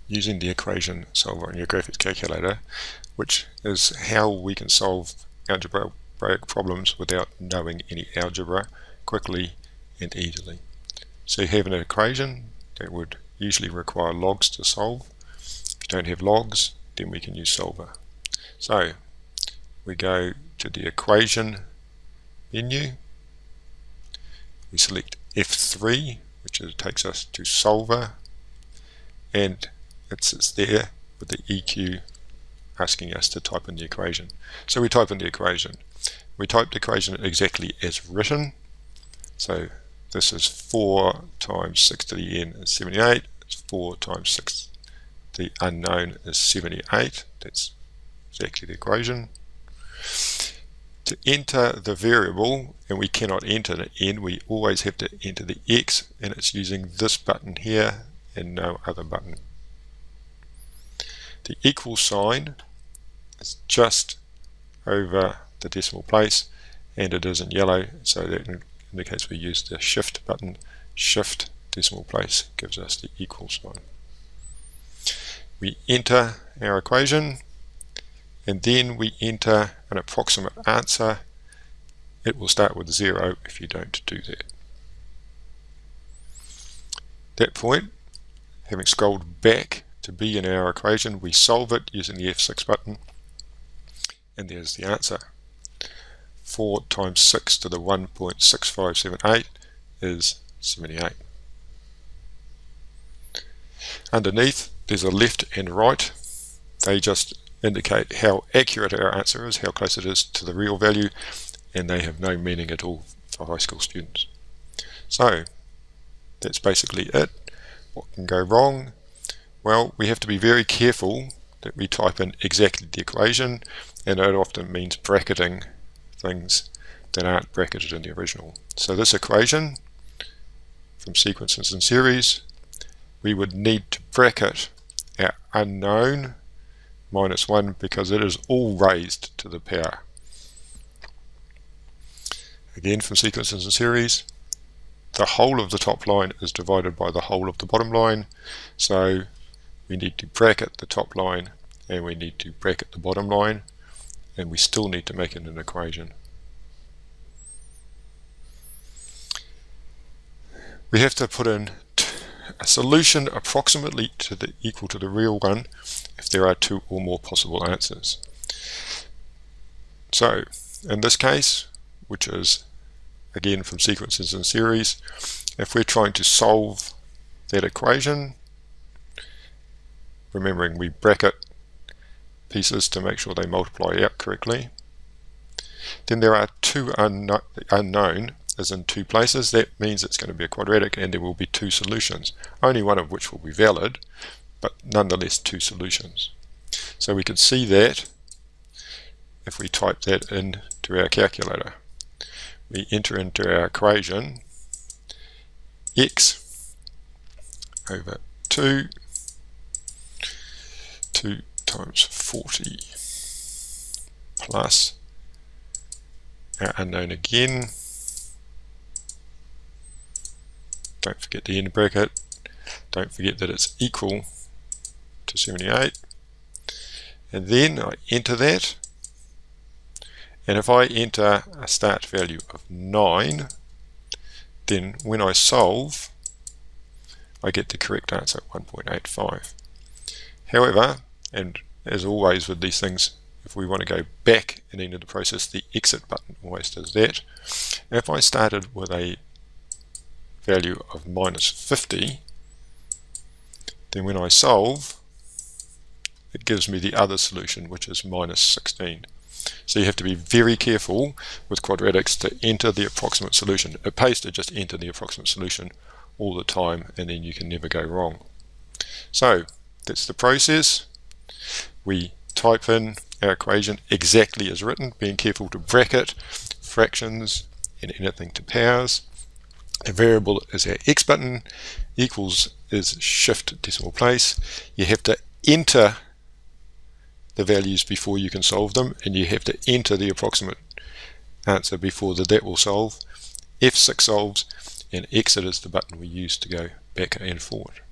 using the equation solver on your graphics calculator, which is how we can solve algebraic problems without knowing any algebra quickly and easily. So you have an equation that would usually require logs to solve. If you don't have logs, then we can use solver. So we go to the equation menu, we select F3, which takes us to solver, and it sits there with the EQ asking us to type in the equation. So we type in the equation. We type the equation exactly as written. So this is 4 times 6 to the n is 78. It's 4 times 6 to the unknown is 78. That's exactly the equation. To enter the variable, and we cannot enter the n, we always have to enter the x, and it's using this button here and no other button. The equal sign is just over the decimal place, and it is in yellow, so that indicates we use the shift button. Shift decimal place gives us the equal sign. We enter our equation, and then we enter an approximate answer. It will start with 0 if you don't do that. At that point, having scrolled back to be in our equation, we solve it using the F6 button, and there's the answer. 4 times 6 to the 1.6578 is 78. Underneath, there's a left and right. They just indicate how accurate our answer is, how close it is to the real value, and they have no meaning at all for high school students. So that's basically it. What can go wrong? Well, we have to be very careful that we type in exactly the equation, and it often means bracketing things that aren't bracketed in the original. So this equation from sequences and series, we would need to bracket our unknown minus 1 because it is all raised to the power. Again, from sequences and series, the whole of the top line is divided by the whole of the bottom line, so we need to bracket the top line and we need to bracket the bottom line, and we still need to make it an equation. We have to put in a solution approximately equal to the real one if there are 2 or more possible answers. So in this case, which is again from sequences and series, if we're trying to solve that equation, remembering we bracket pieces to make sure they multiply out correctly, then there are 2 unknown is in 2 places. That means it's going to be a quadratic, and there will be 2 solutions, only one of which will be valid, but nonetheless 2 solutions. So we can see that if we type that into our calculator. We enter into our equation x over 2 times 40 plus our unknown again. Don't forget the end bracket. Don't forget that it's equal to 78. And then I enter that. And if I enter a start value of 9, then when I solve, I get the correct answer, 1.85. However, and as always with these things, if we want to go back and into the process, the exit button always does that. If I started with a value of minus 50, then when I solve, it gives me the other solution, which is minus 16. So you have to be very careful with quadratics to enter the approximate solution. It pays to just enter the approximate solution all the time, and then you can never go wrong. So that's the process. We type in our equation exactly as written, being careful to bracket fractions and anything to powers. The variable is our x button, equals is shift decimal place. You have to enter the values before you can solve them, and you have to enter the approximate answer before that will solve. F6 solves, and exit is the button we use to go back and forward.